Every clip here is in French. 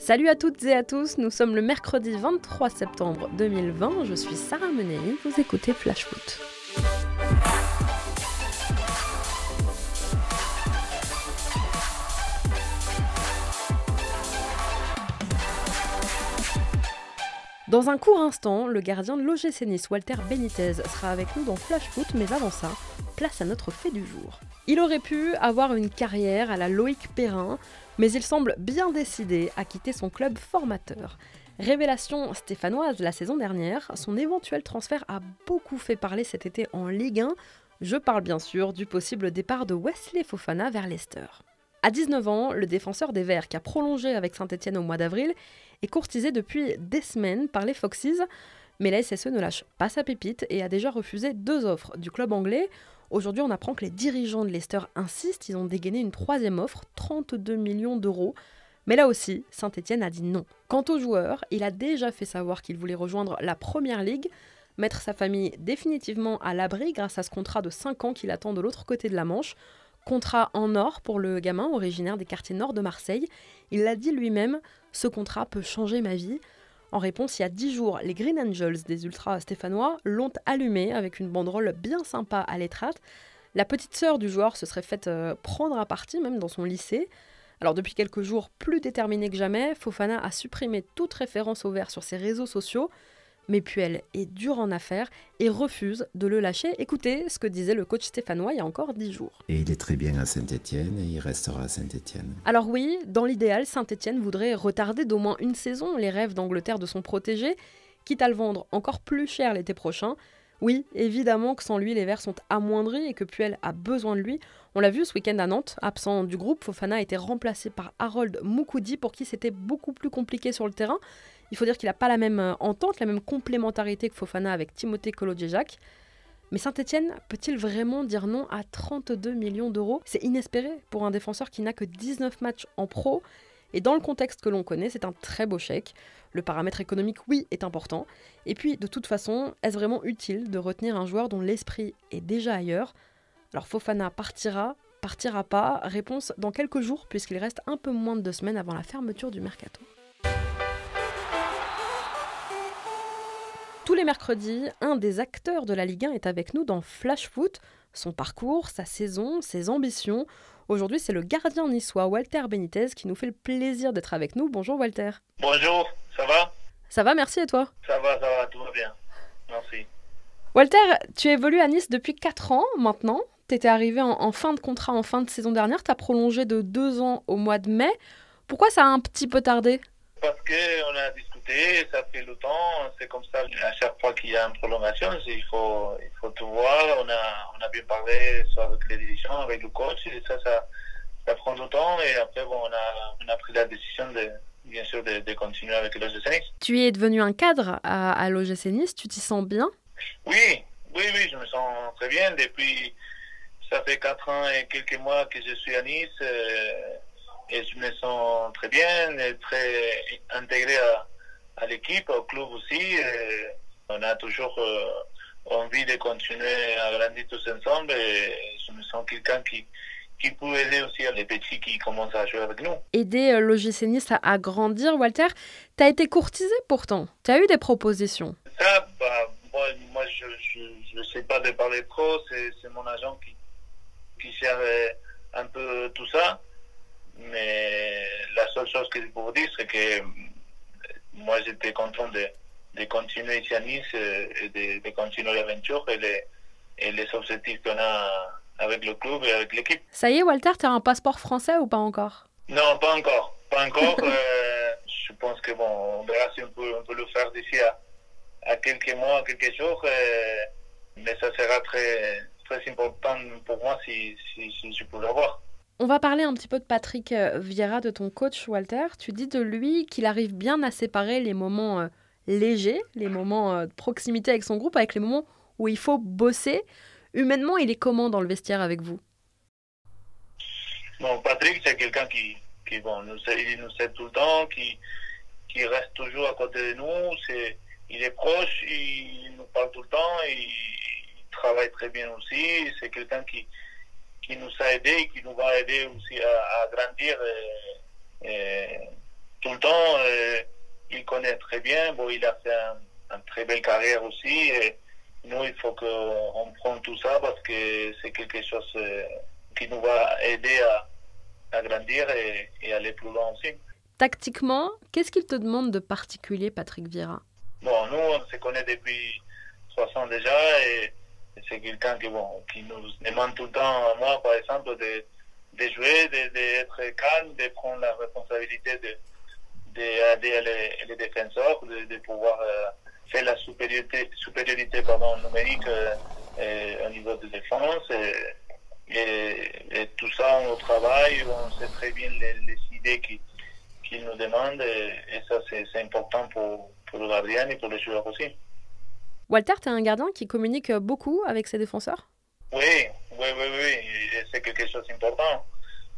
Salut à toutes et à tous, nous sommes le mercredi 23 septembre 2020, je suis Sarah Menei, vous écoutez Flash Foot. Dans un court instant, le gardien de l'OGC Nice, Walter Benitez, sera avec nous dans Flash Foot, mais avant ça, place à notre fait du jour. Il aurait pu avoir une carrière à la Loïc Perrin, mais il semble bien décidé à quitter son club formateur. Révélation stéphanoise la saison dernière, son éventuel transfert a beaucoup fait parler cet été en Ligue 1. Je parle bien sûr du possible départ de Wesley Fofana vers Leicester. À 19 ans, le défenseur des Verts, qui a prolongé avec Saint-Etienne au mois d'avril, est courtisé depuis des semaines par les Foxes, mais la SSE ne lâche pas sa pépite et a déjà refusé 2 offres du club anglais. Aujourd'hui, on apprend que les dirigeants de Leicester insistent, ils ont dégainé une 3e offre, 32 millions d'euros. Mais là aussi, Saint-Etienne a dit non. Quant au joueur, il a déjà fait savoir qu'il voulait rejoindre la Première Ligue, mettre sa famille définitivement à l'abri grâce à ce contrat de 5 ans qu'il attend de l'autre côté de la Manche. Contrat en or pour le gamin originaire des quartiers nord de Marseille. Il l'a dit lui-même, ce contrat peut changer ma vie. En réponse, il y a 10 jours, les Green Angels des Ultras stéphanois l'ont allumé avec une banderole bien sympa à l'étrate. La petite sœur du joueur se serait faite prendre à partie, même dans son lycée. Alors depuis quelques jours, plus déterminé que jamais, Fofana a supprimé toute référence au vert sur ses réseaux sociaux. Mais Puel est dur en affaires et refuse de le lâcher. Écoutez ce que disait le coach stéphanois il y a encore 10 jours. Et il est très bien à Saint-Etienne et il restera à Saint-Etienne. Alors oui, dans l'idéal, Saint-Etienne voudrait retarder d'au moins une saison les rêves d'Angleterre de son protégé, quitte à le vendre encore plus cher l'été prochain. Oui, évidemment que sans lui, les Verts sont amoindris et que Puel a besoin de lui. On l'a vu ce week-end à Nantes, absent du groupe, Fofana a été remplacé par Harold Moukoudi pour qui c'était beaucoup plus compliqué sur le terrain. Il faut dire qu'il n'a pas la même entente, la même complémentarité que Fofana avec Timothée Kolo-Djejak. Mais Saint-Etienne peut-il vraiment dire non à 32 millions d'euros ? C'est inespéré pour un défenseur qui n'a que 19 matchs en pro. Et dans le contexte que l'on connaît, c'est un très beau chèque. Le paramètre économique, oui, est important. Et puis, de toute façon, est-ce vraiment utile de retenir un joueur dont l'esprit est déjà ailleurs ? Alors Fofana partira pas ? Réponse dans quelques jours, puisqu'il reste un peu moins de 2 semaines avant la fermeture du mercato. Tous les mercredis, un des acteurs de la Ligue 1 est avec nous dans Flash Foot. Son parcours, sa saison, ses ambitions. Aujourd'hui, c'est le gardien niçois Walter Benitez qui nous fait le plaisir d'être avec nous. Bonjour Walter. Bonjour, ça va ? Ça va, merci et toi ? Ça va, tout va bien. Merci. Walter, tu évolues à Nice depuis 4 ans maintenant. Tu étais arrivé en fin de contrat, en fin de saison dernière. Tu as prolongé de 2 ans au mois de mai. Pourquoi ça a un petit peu tardé ? Parce qu'on a discuté, ça fait longtemps, c'est comme ça, à chaque fois qu'il y a une prolongation, il faut tout voir, on a bien parlé, soit avec les dirigeants, avec le coach, et ça prend du temps, et après on a pris la décision bien sûr de continuer avec l'OGC Nice. Tu es devenu un cadre à l'OGC Nice, tu t'y sens bien ? Oui, je me sens très bien, depuis, ça fait 4 ans et quelques mois que je suis à Nice, et je me sens très bien, et très intégré à l'équipe, au club aussi. Et on a toujours envie de continuer à grandir tous ensemble et je me sens quelqu'un qui peut aider aussi les petits qui commencent à jouer avec nous. Aider l'OGC Nice à grandir, Walter, tu as été courtisé pourtant, tu as eu des propositions. Ça, moi je ne sais pas de parler trop, c'est mon agent qui gère un peu tout ça. Mais la seule chose que je peux vous dire, c'est que moi j'étais content de continuer ici à Nice et de continuer l'aventure et les objectifs qu'on a avec le club et avec l'équipe. Ça y est, Walter, tu as un passeport français ou pas encore ? Non, pas encore. Je pense que on verra si on peut le faire d'ici à quelques mois, quelques jours. Mais ça sera très, très important pour moi si je peux l'avoir. On va parler un petit peu de Patrick Vieira, de ton coach Walter. Tu dis de lui qu'il arrive bien à séparer les moments légers, les moments de proximité avec son groupe, avec les moments où il faut bosser. Humainement, il est comment dans le vestiaire avec vous ? Bon, Patrick, c'est quelqu'un qui nous aide tout le temps, qui reste toujours à côté de nous. Il est proche, il nous parle tout le temps, il travaille très bien aussi. C'est quelqu'un qui nous a aidés et qui nous va aider aussi à grandir tout le temps. connaît très bien. Bon, il a fait une très belle carrière aussi. Et nous, il faut qu'on prenne tout ça parce que c'est quelque chose qui nous va aider à grandir et aller plus loin aussi. Tactiquement, qu'est-ce qu'il te demande de particulier, Patrick Vieira? Bon, nous, on se connaît depuis 3 ans déjà et c'est quelqu'un qui nous demande tout le temps, moi par exemple, de jouer, d'être calme, de prendre la responsabilité d'aider les défenseurs, de pouvoir faire la supériorité numérique au niveau de défense. Et tout ça, on travaille, on sait très bien les idées qu'il nous demande et ça, c'est important pour le gardien et pour les joueurs aussi. Walter, tu es un gardien qui communique beaucoup avec ses défenseurs? Oui. Et c'est quelque chose d'important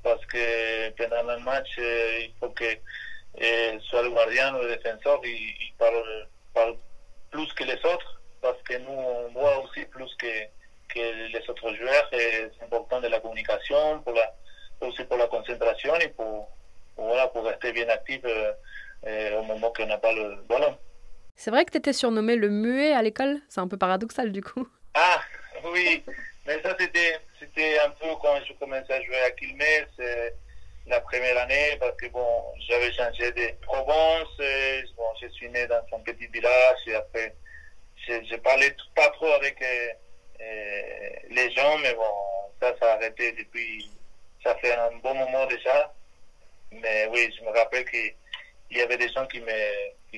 parce que pendant le match, il faut que soit le gardien ou le défenseur, il parle plus que les autres parce que nous, on voit aussi plus que les autres joueurs et c'est important de la communication, aussi pour la concentration et pour rester bien actif au moment qu'on n'a pas le ballon. C'est vrai que tu étais surnommé le muet à l'école? C'est un peu paradoxal du coup. Ah, oui, mais ça c'était un peu quand je commençais à jouer à Quilmes, la première année, parce que bon, j'avais changé de Provence, je suis né dans un petit village et après, je parlais pas trop avec les gens, mais bon, ça a arrêté depuis, ça fait un bon moment déjà, mais oui, je me rappelle qu'il y avait des gens qui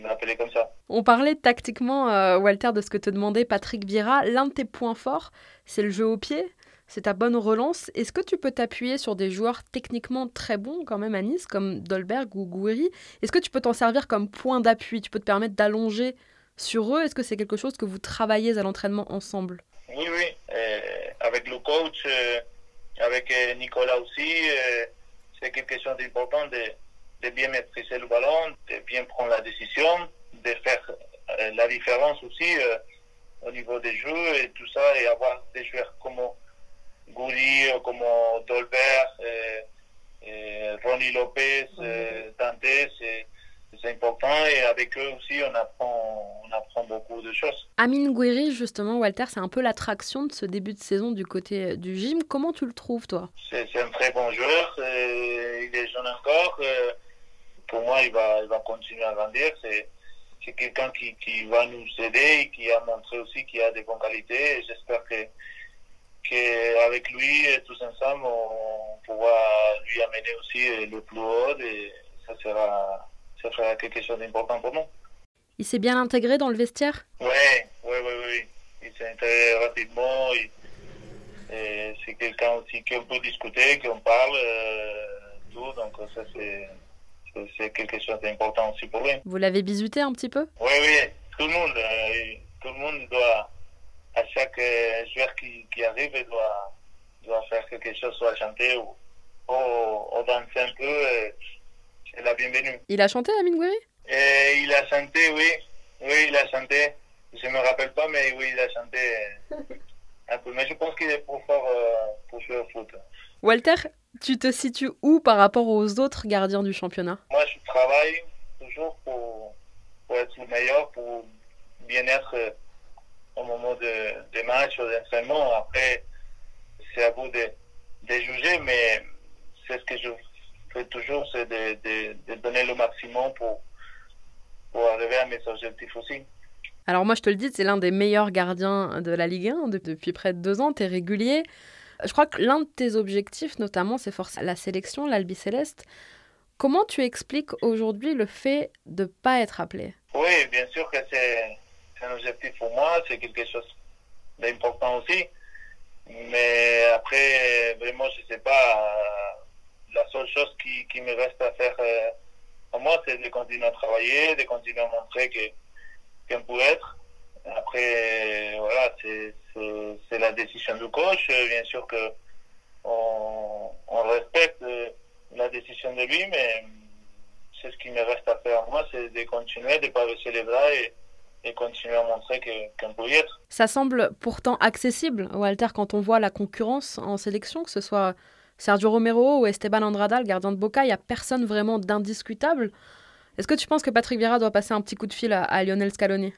m'appelaient comme ça. On parlait tactiquement, Walter, de ce que te demandait Patrick Vieira. L'un de tes points forts, c'est le jeu au pied, c'est ta bonne relance. Est-ce que tu peux t'appuyer sur des joueurs techniquement très bons quand même à Nice, comme Dolberg ou Gouiri? Est-ce que tu peux t'en servir comme point d'appui? Tu peux te permettre d'allonger sur eux? Est-ce que c'est quelque chose que vous travaillez à l'entraînement ensemble? Oui. Avec le coach, avec Nicolas aussi, c'est quelque chose d'important de bien maîtriser le ballon, de bien prendre la décision, de faire la différence aussi au niveau des jeux et tout ça, et avoir des joueurs comme Gouiri, comme Dolberg, Ronnie Lopez, Dante, c'est important et avec eux aussi on apprend beaucoup de choses. Amine Gouiri, justement, Walter, c'est un peu l'attraction de ce début de saison du côté du gym. Comment tu le trouves, toi? C'est un très bon joueur, il est jeune encore. Pour moi, il va continuer à grandir. C'est quelqu'un qui va nous aider et qui a montré aussi qu'il a des bonnes qualités. Et j'espère qu'avec lui, tous ensemble, on pourra lui amener aussi le plus haut et ça sera quelque chose d'important pour nous. Il s'est bien intégré dans le vestiaire? Oui. Il s'est intégré rapidement. C'est quelqu'un aussi qu'on peut discuter, qu'on parle, tout. Donc ça, c'est quelque chose d'important aussi pour lui. Vous l'avez bisuté un petit peu? Oui. Tout le monde doit, à chaque joueur qui arrive, doit faire quelque chose, soit chanter ou danser un peu. C'est la bienvenue. Il a chanté, Amine Gouiri? Il a chanté, oui. Oui, il a chanté. Je me rappelle pas, mais oui, il a chanté un peu. Mais je pense qu'il est trop fort pour jouer au foot. Walter, tu te situes où par rapport aux autres gardiens du championnat? Moi, je travaille toujours pour être le meilleur, pour bien être au moment des matchs, aux entraînements. Après, c'est à vous de juger, mais c'est ce que je fais toujours, c'est de donner le maximum pour arriver à mes objectifs aussi. Alors moi, je te le dis, c'est l'un des meilleurs gardiens de la Ligue 1 depuis près de 2 ans. Tu es régulier. Je crois que l'un de tes objectifs, notamment, c'est forcément la sélection, l'Albiceleste. Comment tu expliques aujourd'hui le fait de ne pas être appelé? Oui, bien sûr que c'est un objectif pour moi, c'est quelque chose d'important aussi. Mais après, vraiment, je ne sais pas. La seule chose qui me reste à faire pour moi, c'est de continuer à travailler, de continuer à montrer qu'on peut être. Après, voilà, c'est la décision du coach. Bien sûr qu'on respecte la décision de lui, mais c'est ce qui me reste à faire moi, c'est de continuer, de ne pas baisser les bras et continuer à montrer qu'on peut y être. Ça semble pourtant accessible, Walter, quand on voit la concurrence en sélection, que ce soit Sergio Romero ou Esteban Andrada, le gardien de Boca, il n'y a personne vraiment d'indiscutable. Est-ce que tu penses que Patrick Vieira doit passer un petit coup de fil à Lionel Scaloni?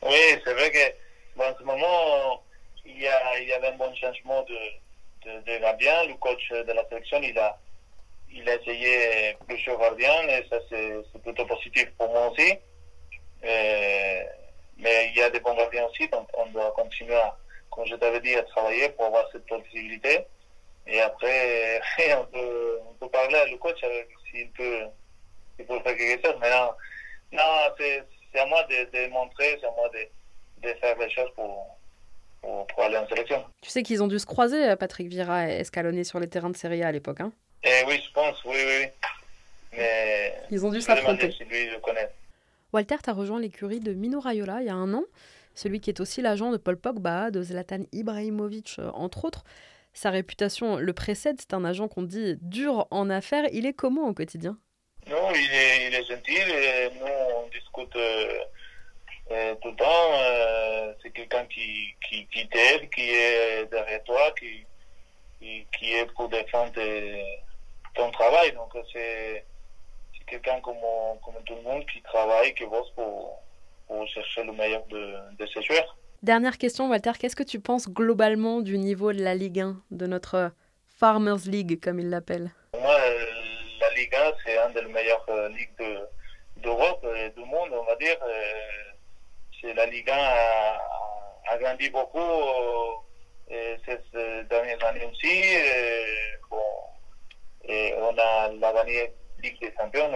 Oui, c'est vrai que en ce moment, il y avait un bon changement de gardien. Le coach de la sélection, il a essayé plusieurs gardiens et ça, c'est plutôt positif pour moi aussi. Mais il y a des bons gardiens aussi, donc on doit continuer, comme je t'avais dit, à travailler pour avoir cette possibilité. Et après, on peut parler à le coach s'il peut faire quelque chose. Mais non, c'est à moi de montrer, c'est à moi de faire les choses pour aller en sélection. Tu sais qu'ils ont dû se croiser, Patrick Vieira et Scaloni, sur les terrains de Serie A l'époque, hein? Oui, je pense, oui. Mais ils ont dû s'affronter. Si lui, le connaît. Walter, tu as rejoint l'écurie de Mino Raiola il y a 1 an, celui qui est aussi l'agent de Paul Pogba, de Zlatan Ibrahimovic, entre autres. Sa réputation le précède, c'est un agent qu'on dit dur en affaires. Il est comment au quotidien? Non, il est gentil, et nous on discute tout le temps. C'est quelqu'un qui t'aide, qui est derrière toi, qui est pour défendre ton travail. Donc c'est quelqu'un comme tout le monde qui travaille, qui bosse pour chercher le meilleur de ses joueurs. Dernière question, Walter, qu'est-ce que tu penses globalement du niveau de la Ligue 1, de notre Farmers League, comme ils l'appellent? Moi, la Ligue 1, c'est une des meilleures ligues d'Europe et du monde, on va dire. C'est la Ligue 1 a grandi beaucoup ces dernières années aussi. Et on a la dernière Ligue des Champions.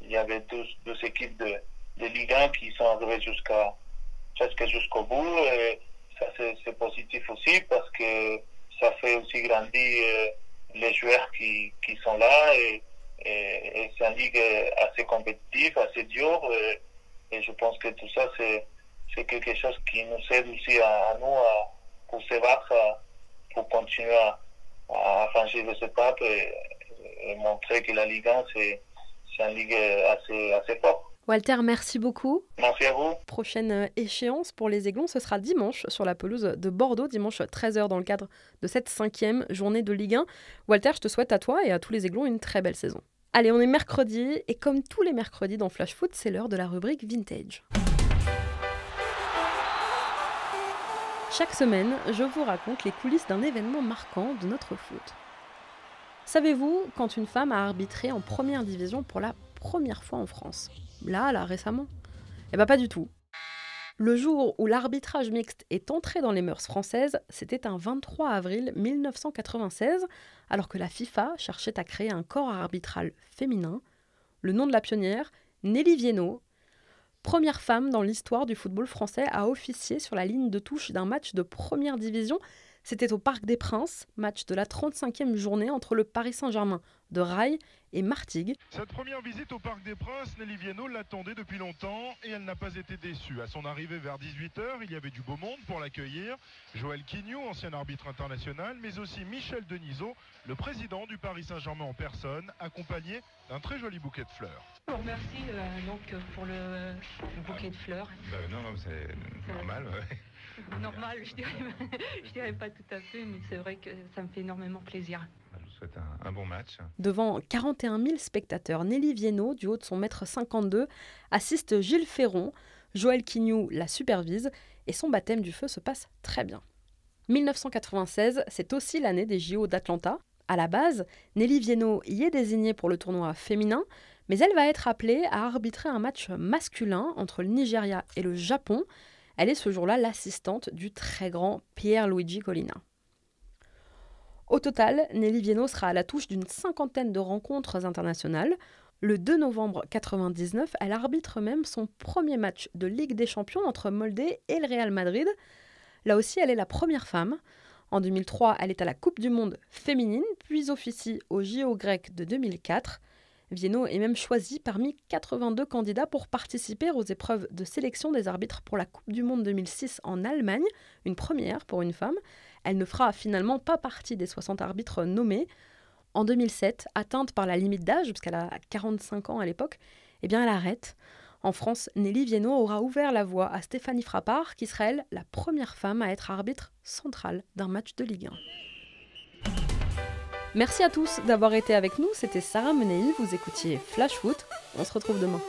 Il y avait 12 équipes de Ligue 1 qui sont arrivées presque jusqu'au bout. Et ça, c'est positif aussi parce que ça fait aussi grandir les joueurs qui sont là. Et c'est une ligue assez compétitive, assez dure. Et je pense que tout ça, c'est quelque chose qui nous aide aussi à nous pour se battre, pour continuer à franchir les étapes et montrer que la Ligue 1, c'est une ligue assez forte. Walter, merci beaucoup. Merci à vous. Prochaine échéance pour les Aiglons, ce sera dimanche sur la pelouse de Bordeaux, dimanche 13h dans le cadre de cette 5e journée de Ligue 1. Walter, je te souhaite à toi et à tous les Aiglons une très belle saison. Allez, on est mercredi et comme tous les mercredis dans Flash Foot, c'est l'heure de la rubrique Vintage. Chaque semaine, je vous raconte les coulisses d'un événement marquant de notre foot. Savez-vous quand une femme a arbitré en première division pour la première fois en France? Là, récemment? Eh bien pas du tout. Le jour où l'arbitrage mixte est entré dans les mœurs françaises, c'était un 23 avril 1996, alors que la FIFA cherchait à créer un corps arbitral féminin. Le nom de la pionnière, Nelly Viennot, première femme dans l'histoire du football français à officier sur la ligne de touche d'un match de première division. C'était au Parc des Princes, match de la 35e journée entre le Paris Saint-Germain de Rail et Martigues. Cette première visite au Parc des Princes, Nelly Viennot l'attendait depuis longtemps et elle n'a pas été déçue. À son arrivée vers 18h, il y avait du beau monde pour l'accueillir. Joël Quignou, ancien arbitre international, mais aussi Michel Denisot, le président du Paris Saint-Germain en personne, accompagné d'un très joli bouquet de fleurs. Merci pour le bouquet de fleurs. Non, c'est normal. Ouais. Normal, je dirais pas tout à fait, mais c'est vrai que ça me fait énormément plaisir. Je vous souhaite un bon match. Devant 41 000 spectateurs, Nelly Viennot, du haut de son 1,52 m, assiste Gilles Ferron. Joël Quignou la supervise et son baptême du feu se passe très bien. 1996, c'est aussi l'année des JO d'Atlanta. À la base, Nelly Viennot y est désignée pour le tournoi féminin, mais elle va être appelée à arbitrer un match masculin entre le Nigeria et le Japon. Elle est ce jour-là l'assistante du très grand Pierluigi Collina. Au total, Nelly Viennot sera à la touche d'une 50aine de rencontres internationales. Le 2 novembre 1999, elle arbitre même son premier match de Ligue des Champions entre Moldé et le Real Madrid. Là aussi, elle est la première femme. En 2003, elle est à la Coupe du Monde féminine, puis officie au JO grec de 2004. Viennot est même choisie parmi 82 candidats pour participer aux épreuves de sélection des arbitres pour la Coupe du Monde 2006 en Allemagne, une première pour une femme. Elle ne fera finalement pas partie des 60 arbitres nommés. En 2007, atteinte par la limite d'âge, puisqu'elle a 45 ans à l'époque, elle arrête. En France, Nelly Viennot aura ouvert la voie à Stéphanie Frappart, qui sera elle la première femme à être arbitre centrale d'un match de Ligue 1. Merci à tous d'avoir été avec nous, c'était Sarah Menei, vous écoutiez Flash Foot, on se retrouve demain.